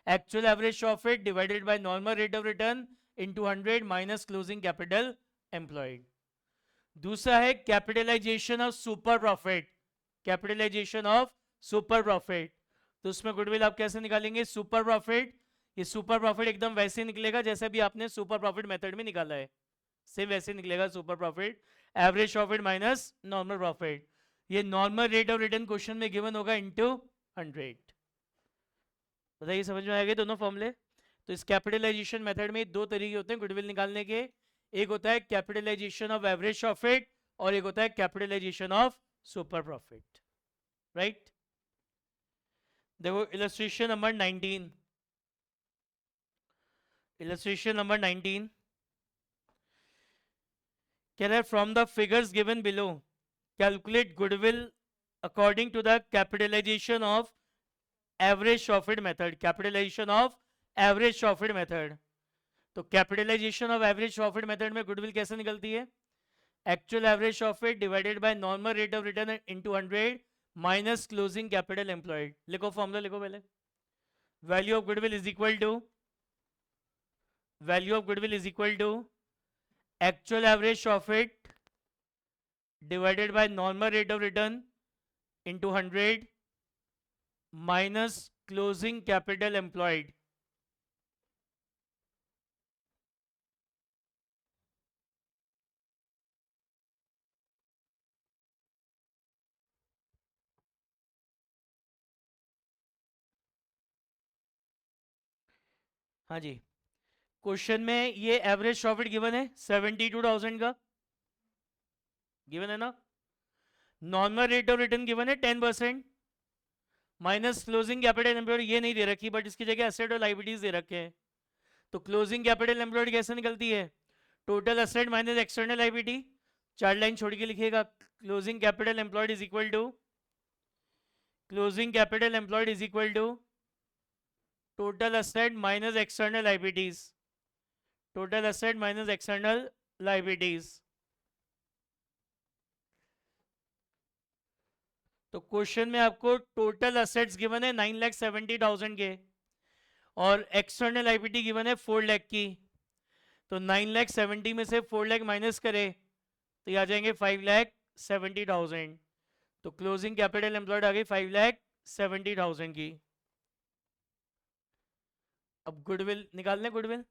Actual average profit divided by normal rate of return into 100 minus closing capital employed. दूसरा है capitalisation of super profit. Capitalisation of super profit, तो उसमें गुडविल आप कैसे निकालेंगे? सुपर प्रॉफिट, ये सुपर प्रॉफिट एकदम वैसे निकलेगा जैसे भी आपने सुपर प्रॉफिट मेथड में निकाला है, सेम वैसे निकलेगा super profit, average profit minus normal profit. ये normal rate of return question में गिवन होगा इनटू 100। बताइए समझ में आएगा दोनों फॉर्मूले? तो इस कैपिटलाइजेशन मेथड में दो तरीके होते हैं गुडविल निकालने के, एक होता है कैपिटलाइजेशन ऑफ एवरेज प्रॉफिट और एक होता है capitalisation of super profit, right? देखो इलस्ट्रेशन नंबर 19, इलस्ट्रेशन नंबर 19 कह रहा है from the figures given below calculate goodwill according to the capitalisation of average profit method. Capitalisation of average profit method, तो capitalisation of average profit method में goodwill कैसे निकलती है? Actual average profit divided by normal rate of return into 100 minus closing capital employed. लिखो formula, लिखो पहले। Value of goodwill is equal to, value of goodwill is equal to actual average profit divided by normal rate of return into 100 minus closing capital employed. हाँ जी, question में ये average profit given है 72,000 का, given है ना? Normal rate of return given है 10%, minus closing capital employed ये नहीं दे रखी, बट इसकी जगह एसेट और लाइबिलिटीज दे रखे हैं। तो क्लोजिंग कैपिटल एम्प्लॉयड कैसे निकलती है? Total asset minus external liability, चार लाइन छोड़ के लिखिएगा। Closing capital employed is equal to, closing capital employed is equal to total asset minus external liabilities, total asset minus external liabilities. तो question में आपको टोटल असेट्स गिवन है 9,70,000 के और एक्सटर्नल लाइबिलिटी गिवन है 4 लाख की। तो 9,70,000 में से 4 लाख माइनस करे तो ये आ जाएंगे 5,70,000। तो क्लोजिंग कैपिटल एम्प्लॉयड आ गई 5,70,000 की। अब गुडविल निकाल लें। गुडविल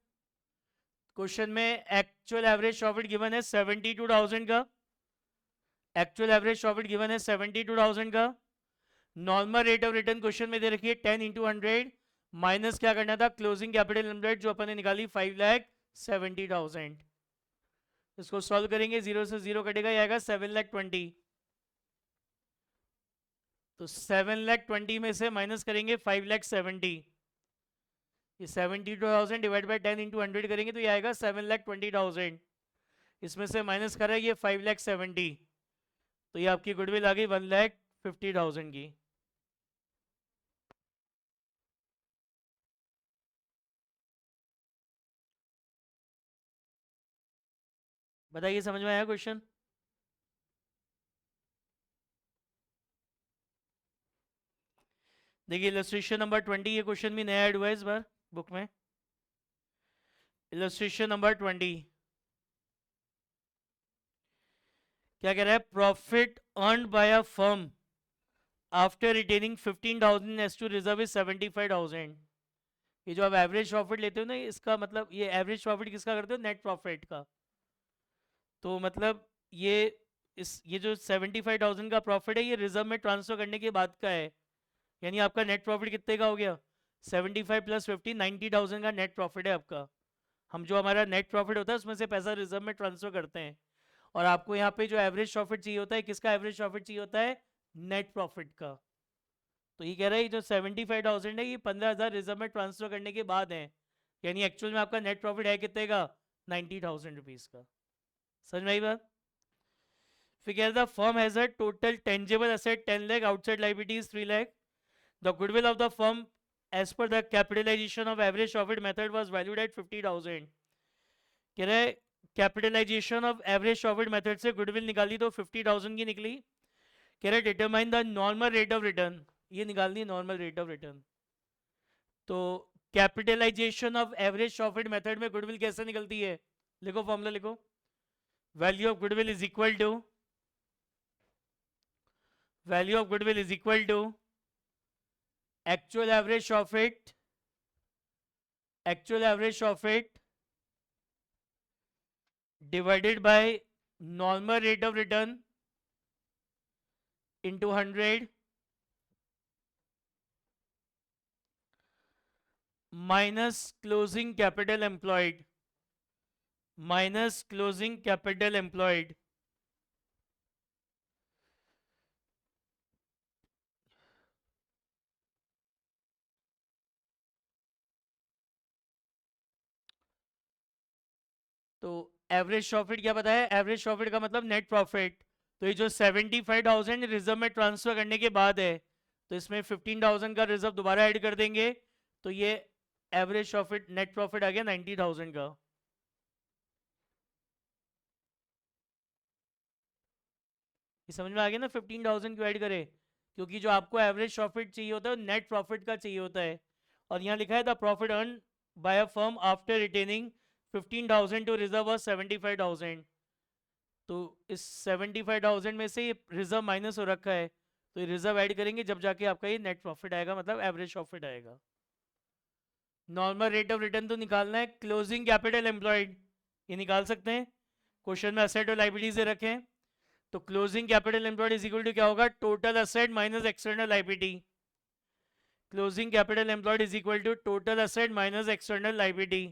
क्वेश्चन में एक्चुअल एवरेज प्रॉफिट गिवन है 72,000 का, एक्चुअल एवरेज प्रॉफिट गिवन है 72,000 का। Normal rate of return question में दे रखी है 10 इंटू 100 माइनस क्या करना था? क्लोजिंग कैपिटल एम्प्लॉयड जो अपन ने निकाली 5,70,000। इसको सॉल्व करेंगे, जीरो से जीरो कटेगा, ये आएगा 7,20,000। तो 7,20,000 में से माइनस करेंगे 5,70,000, ये 72,000 डिवाइड बाई 10 इंटू 100 करेंगे तो ये आएगा 7,20,000। इसमें से माइनस कर रहा है ये 5,70,000, तो ये आपकी गुडविल आ गई 1,50,000 की। बताइए समझ में आया क्वेश्चन? देखिए इलस्ट्रेशन नंबर 20, ये क्वेश्चन भी नया ऐड हुआ है इस बार बुक में। इलस्ट्रेशन नंबर 20 क्या कह रहा है? Profit earn by a firm after retaining 15,000 as to reserve is 75,000। ये जो आप एवरेज प्रॉफिट लेते हो ना, इसका मतलब ये एवरेज प्रॉफिट किसका करते हो? नेट प्रॉफिट का। तो मतलब ये ये जो 75,000 का प्रॉफिट है, ये रिजर्व में ट्रांसफर करने के बाद का है। यानी आपका नेट प्रॉफिट कितने का हो गया? 75 प्लस 50, 90,000 का नेट प्रॉफिट है आपका। हम जो हमारा नेट प्रॉफिट होता है उसमें से पैसा रिजर्व में ट्रांसफर करते हैं। और आपको यहाँ पे जो एवरेज प्रॉफिट चाहिए होता है, किसका एवरेज प्रॉफिट चाहिए होता है? नेट प्रॉफिट का। तो ये कह रहा है जो 75,000 है, ये 15,000 रिजर्व में ट्रांसफर करने के बाद है। यानी एक्चुअल में आपका नेट प्रॉफिट है कितने का? 90,000 रुपीज का। समझ में आई बात? फिर कह रहा था firm has a total tangible asset 10 lakh, outside liabilities 3 lakh. The goodwill of the firm as per the capitalisation of average profit method was valued at 50,000। कह रहे capitalisation of average profit method से गुडविल निकाली तो 50,000 की निकली। कह रहे determine the normal rate of return, ये निकालनी है नॉर्मल रेट ऑफ रिटर्न। तो capitalisation of average profit method में गुडविल कैसे निकलती है? लिखो फॉर्मूला लिखो। Value of goodwill is equal to, value of goodwill is equal to actual average profit, actual average profit divided by normal rate of return into 100 minus closing capital employed, minus closing capital employed। तो average profit क्या पता है? Average profit का मतलब net profit. तो ये जो 75,000 reserve में ट्रांसफर करने के बाद है, तो इसमें 15,000 का रिजर्व दोबारा ऐड कर देंगे, तो ये एवरेज प्रॉफिट नेट प्रॉफिट आ गया 90,000 का। ये समझ में आ गया ना? 15,000 क्यों ऐड करे? क्योंकि जो आपको एवरेज प्रॉफिट चाहिए होता है नेट प्रॉफिट का चाहिए होता है। और यहाँ लिखा है the profit earn by a firm after retaining 15,000 to reserve और 75,000। तो इस 75,000 में से ये रिजर्व माइनस हो रखा है, तो ये रिजर्व ऐड करेंगे जब जाके आपका ये नेट प्रॉफिट आएगा, मतलब एवरेज प्रॉफिट आएगा। नॉर्मल रेट ऑफ रिटर्न तो निकालना है। क्लोजिंग कैपिटल एम्प्लॉयड ये निकाल सकते हैं, क्वेश्चन में असेट और लाइबिलिटीज दे रखे हैं। तो closing capital employed is equal to क्या होगा? Total asset minus external liability. Closing capital employed is equal to total asset minus external liability.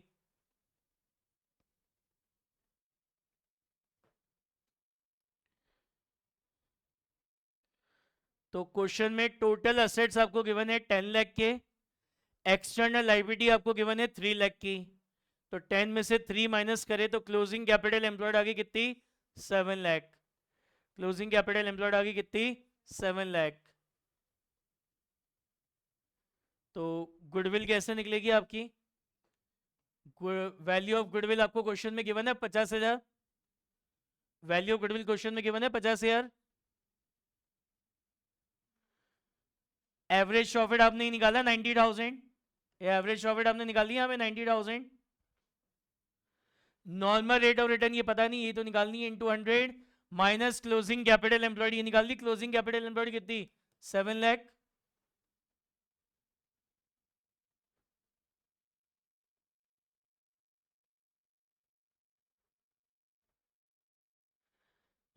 तो क्वेश्चन में टोटल असेट्स आपको गिवन है 10 लाख के, एक्सटर्नल लाइबिलिटी आपको गिवन है 3 लाख की। तो 10 में से 3 माइनस करें तो क्लोजिंग कैपिटल एम्प्लॉयड आ गई कितनी? 7 लाख। क्लोजिंग कैपिटल एम्प्लॉयड आ गई कितनी? 7 लाख। तो गुडविल कैसे निकलेगी आपकी? वैल्यू ऑफ गुडविल आपको क्वेश्चन में गिवन है 50,000। वैल्यू ऑफ गुडविल क्वेश्चन में गिवन है 50,000। एवरेज प्रॉफिट आपने निकाला 90,000। एवरेज प्रॉफिट आपने निकाली यहाँ पे 90,000। नॉर्मल रेट ऑफ रिटर्न ये पता नहीं, ये तो निकालनी है into 100 minus closing capital employed, ये निकाल दी। क्लोजिंग कैपिटल एम्प्लॉयड कितनी? 7 लाख।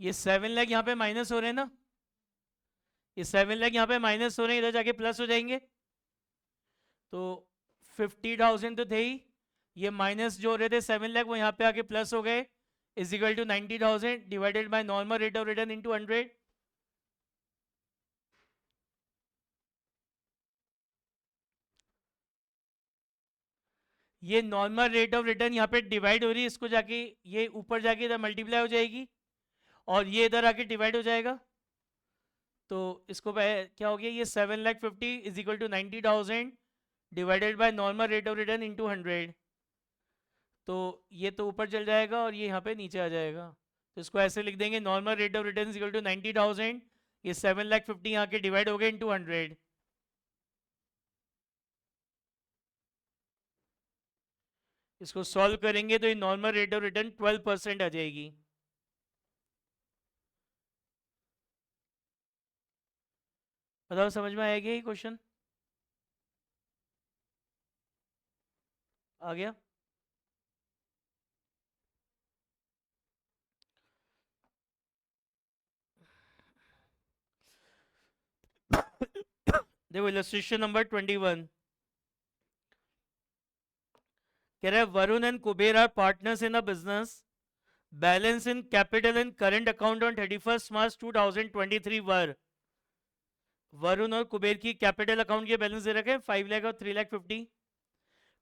ये 7 लाख यहाँ पे माइनस हो रहे हैं ना, ये 7 लाख यहाँ पे माइनस हो रहे हैं, इधर जाके प्लस हो जाएंगे। तो 50,000 तो थे ही, ये माइनस जो हो रहे थे 7 लाख वो यहाँ पे आके प्लस हो गए, is equal to 90,000 divided by normal rate of return into 100। ये नॉर्मल रेट ऑफ रिटर्न यहाँ पे डिवाइड हो रही है, इसको जाके ये ऊपर जाके इधर मल्टीप्लाई हो जाएगी और ये इधर आके डिवाइड हो जाएगा। तो इसको क्या हो गया? ये 7,50,000 is equal to 90,000 divided by normal rate of return into 100। तो ये तो ऊपर चल जाएगा और ये यहाँ पे नीचे आ जाएगा। तो इसको ऐसे लिख देंगे normal rate of return is equal to 90,000, ये 7,50,000 यहाँ के डिवाइड हो गए इनटू 100। इसको सॉल्व करेंगे तो ये नॉर्मल रेट ऑफ रिटर्न 12% आ जाएगी। बताओ समझ में आएगा ये क्वेश्चन? आ गया? देखो इलस्ट्रेशन नंबर 21 कह रहा है Varun and Kuber are partners in a business, balance in capital and current account on 31 March 2023 were. Varun और कुबेर की कैपिटल अकाउंट के बैलेंस दे रखे हैं 5 लाख और 3,50,000।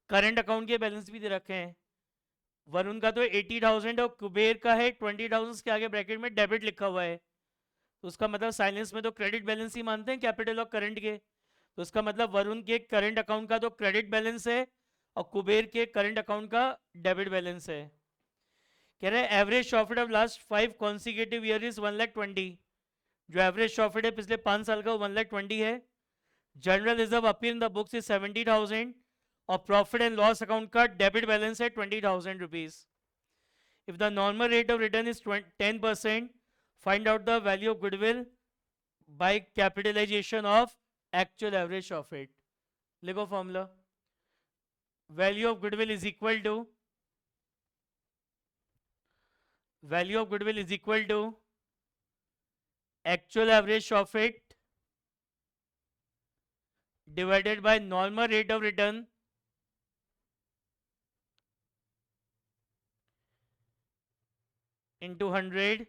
करंट अकाउंट के बैलेंस भी दे रखे हैं। वरुण का तो 80,000 और कुबेर का है 20,000 के आगे ब्रैकेट में डेबिट लिखा हुआ है, तो उसका मतलब साइलेंस में तो क्रेडिट बैलेंस ही मानते हैं कैपिटल और करंट के, तो उसका मतलब वरुण के करंट अकाउंट का तो क्रेडिट बैलेंस है और कुबेर के करंट अकाउंट का डेबिट बैलेंस है। कह रहे हैं average profit of last 5 consecutive year is 1,20,000। जो एवरेज प्रॉफिट है पिछले 5 साल का 1,20,000 है। General reserve appear in the books is 70,000 और प्रॉफिट एंड लॉस अकाउंट का डेबिट बैलेंस है 20,000 rupees. If the normal rate of return is 10%, find out the value of goodwill by capitalisation of actual average profit. लिखो formula, value of goodwill is equal to actual average profit divided by normal rate of return into 100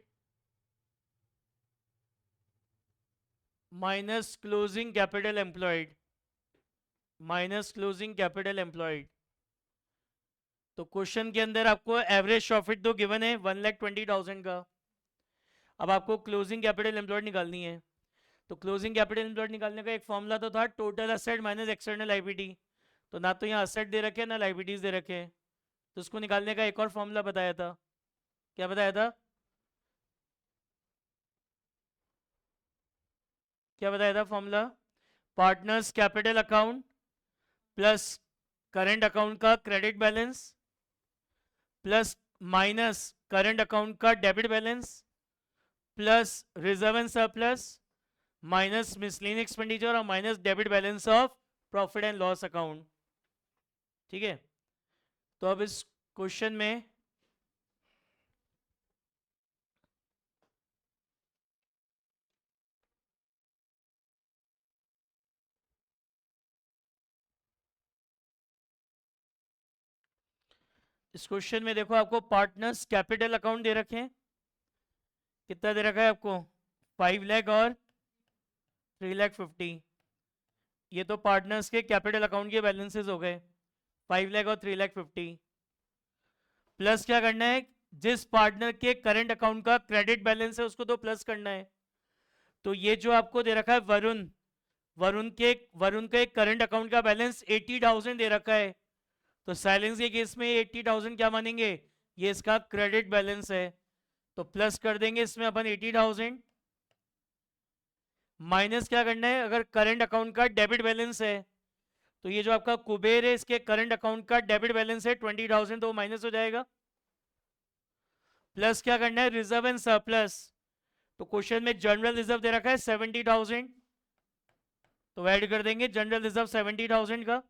minus closing capital employed तो question के अंदर आपको average profit तो given है 1,20,000 का। अब आपको क्लोजिंग कैपिटल एम्प्लॉयड निकालनी है, तो क्लोजिंग कैपिटल एम्प्लॉयड निकालने का एक फॉर्मूला तो था total asset minus external liability. तो ना तो यहाँ असेट दे रखे ना लायबिलिटीज दे रखे हैं, तो उसको निकालने का एक और फॉर्मूला बताया था। क्या बताया था? Formula partners capital account plus current account का credit balance plus minus current account का debit balance plus reserve and surplus minus miscellaneous expenditure और minus debit balance of profit and loss account. ठीक है, तो अब इस क्वेश्चन में देखो आपको पार्टनर्स कैपिटल अकाउंट दे रखे हैं। कितना दे रखा है आपको? 5 लाख और 3,50,000। ये तो पार्टनर्स के कैपिटल अकाउंट के बैलेंसेस हो गए 5 लाख और 3,50,000। प्लस क्या करना है? जिस पार्टनर के करंट अकाउंट का क्रेडिट बैलेंस है उसको तो प्लस करना है। तो ये जो आपको दे रखा है वरुण का एक करंट अकाउंट का बैलेंस 80,000 दे रखा है, तो साइलेंस के केस में 80,000 क्या मानेंगे? ये इसका क्रेडिट बैलेंस है, तो प्लस कर देंगे इसमें अपन 80,000। माइनस क्या करना है? अगर करंट अकाउंट का डेबिट बैलेंस है तो ये जो आपका कुबेर है इसके करंट अकाउंट का डेबिट बैलेंस है 20,000, तो माइनस हो जाएगा। प्लस क्या करना है? Reserve and surplus. तो क्वेश्चन में जनरल रिजर्व दे रखा है 70,000, तो ऐड कर देंगे जनरल रिजर्व 70,000 का।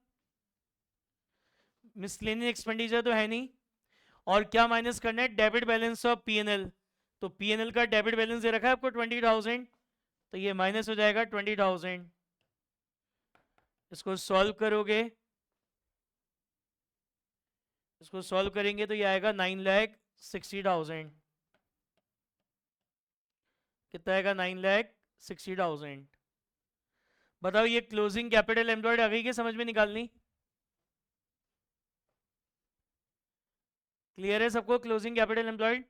मिसलेनियस एक्सपेंडिचर तो है नहीं, और क्या माइनस करना है? Debit balance of PNL. तो पीएनएल का डेबिट बैलेंस दे रखा है आपको 20,000, तो ये माइनस हो जाएगा 20,000। इसको सॉल्व करोगे, इसको सॉल्व करेंगे तो ये आएगा 9,60,000। कितना आएगा? 9,60,000। बताओ ये क्लोजिंग कैपिटल एम्प्लॉयड आ गई कि समझ में निकालनी? क्लियर है सबको क्लोजिंग कैपिटल एम्प्लॉयड?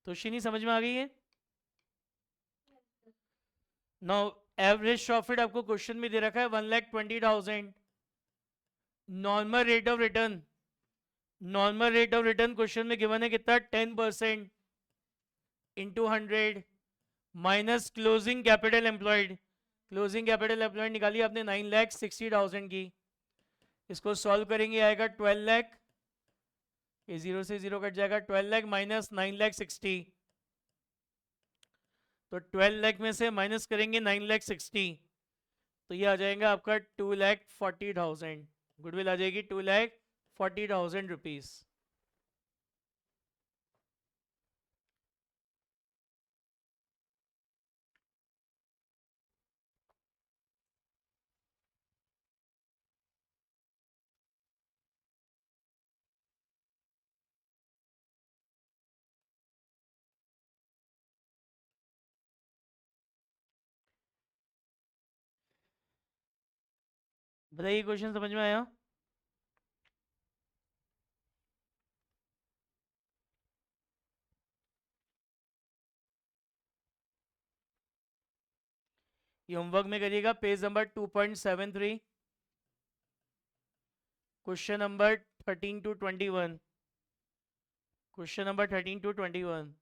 तो नहीं समझ में आ गई है? नो, एवरेज प्रॉफिट आपको क्वेश्चन में दे रखा है 1,20,000। Normal rate of return question में गिवन है कितना? 10% into 100 minus closing capital employed closing capital employed निकाली आपने 9,60,000 की, इसको सॉल्व करेंगे आएगा 12 लाख, ये 0 से 0 कट जाएगा, 12 लाख माइनस 9,60,000, तो 12 लाख में से माइनस करेंगे 9,60,000, तो ये आ जाएगा आपका 2,40,000, गुडविल आ जाएगी 2,40,000 रुपीज। बताइए क्वेश्चन समझ में आया? ये होमवर्क में करिएगा, page number 2.73, question number 13 to 21, question number 13 to 21।